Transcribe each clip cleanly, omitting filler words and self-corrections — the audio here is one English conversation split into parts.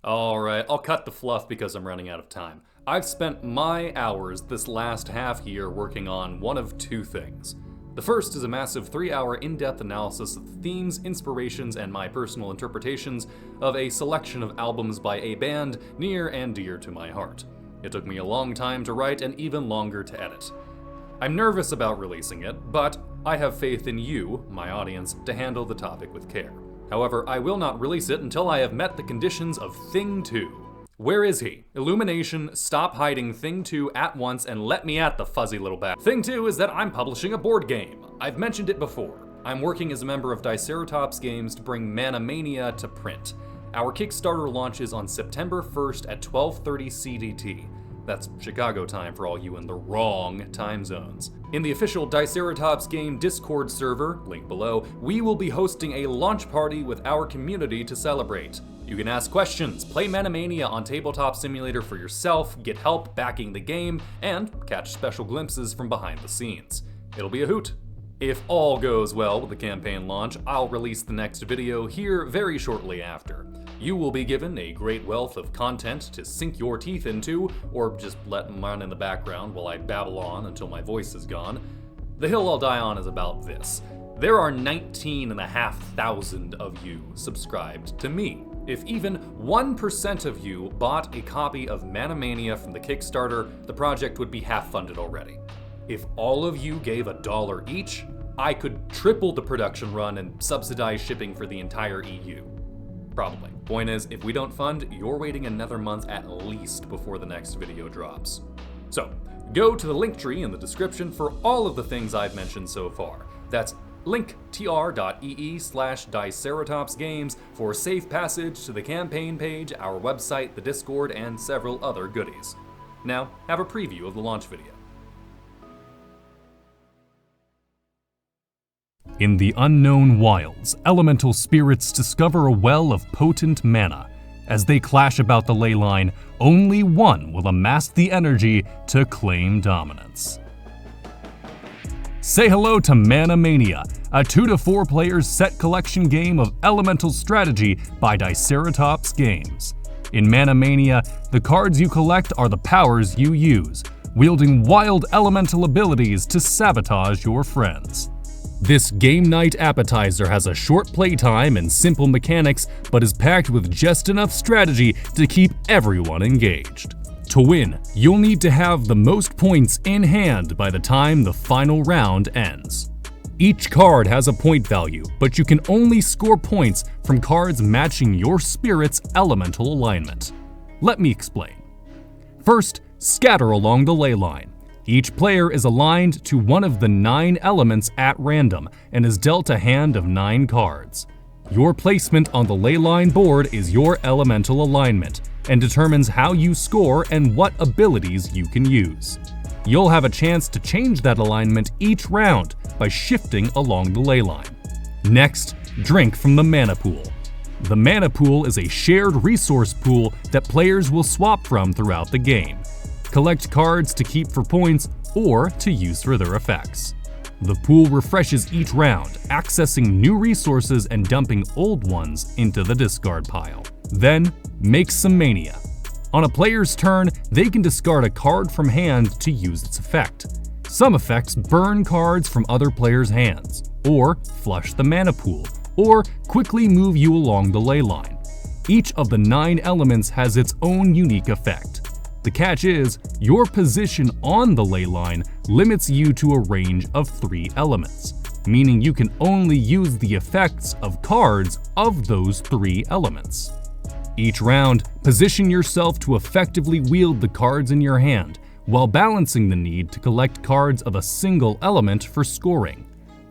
Alright, I'll cut the fluff because I'm running out of time. I've spent my hours this last half year working on one of two things. The first is a massive 3-hour in-depth analysis of the themes, inspirations, and my personal interpretations of a selection of albums by a band near and dear to my heart. It took me a long time to write and even longer to edit. I'm nervous about releasing it, but I have faith in you, my audience, to handle the topic with care. However, I will not release it until I have met the conditions of Thing 2. Where is he? Illumination, stop hiding Thing 2 at once and let me at the fuzzy little bat. Thing 2 is that I'm publishing a board game. I've mentioned it before. I'm working as a member of Diceratops Games to bring Mania to print. Our Kickstarter launches on September 1st at 12:30 CDT. That's Chicago time for all you in the wrong time zones. In the official Diceratops Game Discord server, link below, we will be hosting a launch party with our community to celebrate. You can ask questions, play Mania on Tabletop Simulator for yourself, get help backing the game, and catch special glimpses from behind the scenes. It'll be a hoot. If all goes well with the campaign launch, I'll release the next video here very shortly after. You will be given a great wealth of content to sink your teeth into, or just let them run in the background while I babble on until my voice is gone. The hill I'll die on is about this. There are 19,500 of you subscribed to me. If even 1% of you bought a copy of Mania from the Kickstarter, the project would be half funded already. If all of you gave $1 each, I could triple the production run and subsidize shipping for the entire EU. Probably. Point is, if we don't fund, you're waiting another month at least before the next video drops. So, go to the link tree in the description for all of the things I've mentioned so far. That's linktr.ee/Diceratopsgames for safe passage to the campaign page, our website, the Discord, and several other goodies. Now, have a preview of the launch video. In the unknown wilds, elemental spirits discover a well of potent mana. As they clash about the ley line, only one will amass the energy to claim dominance. Say hello to Mania, a 2 to 4 players set collection game of elemental strategy by Diceratops Games. In Mania, the cards you collect are the powers you use, wielding wild elemental abilities to sabotage your friends. This game night appetizer has a short playtime and simple mechanics, but is packed with just enough strategy to keep everyone engaged. To win, you'll need to have the most points in hand by the time the final round ends. Each card has a point value, but you can only score points from cards matching your spirit's elemental alignment. Let me explain. First, scatter along the ley line. Each player is aligned to one of the 9 elements at random and is dealt a hand of 9 cards. Your placement on the ley line board is your elemental alignment and determines how you score and what abilities you can use. You'll have a chance to change that alignment each round by shifting along the ley line. Next, drink from the mana pool. The mana pool is a shared resource pool that players will swap from throughout the game. Collect cards to keep for points or to use for their effects. The pool refreshes each round, accessing new resources and dumping old ones into the discard pile. Then, make some mania. On a player's turn, they can discard a card from hand to use its effect. Some effects burn cards from other players' hands, or flush the mana pool, or quickly move you along the ley line. Each of the 9 elements has its own unique effect. The catch is, your position on the ley line limits you to a range of 3 elements, meaning you can only use the effects of cards of those 3 elements. Each round, position yourself to effectively wield the cards in your hand, while balancing the need to collect cards of a single element for scoring.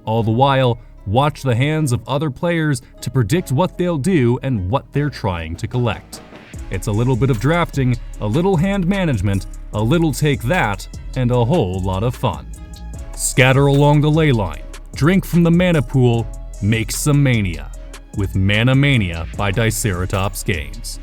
All the while, watch the hands of other players to predict what they'll do and what they're trying to collect. It's a little bit of drafting, a little hand management, a little take that, and a whole lot of fun. Scatter along the ley line, drink from the mana pool, make some mania with Mania by Diceratops Games.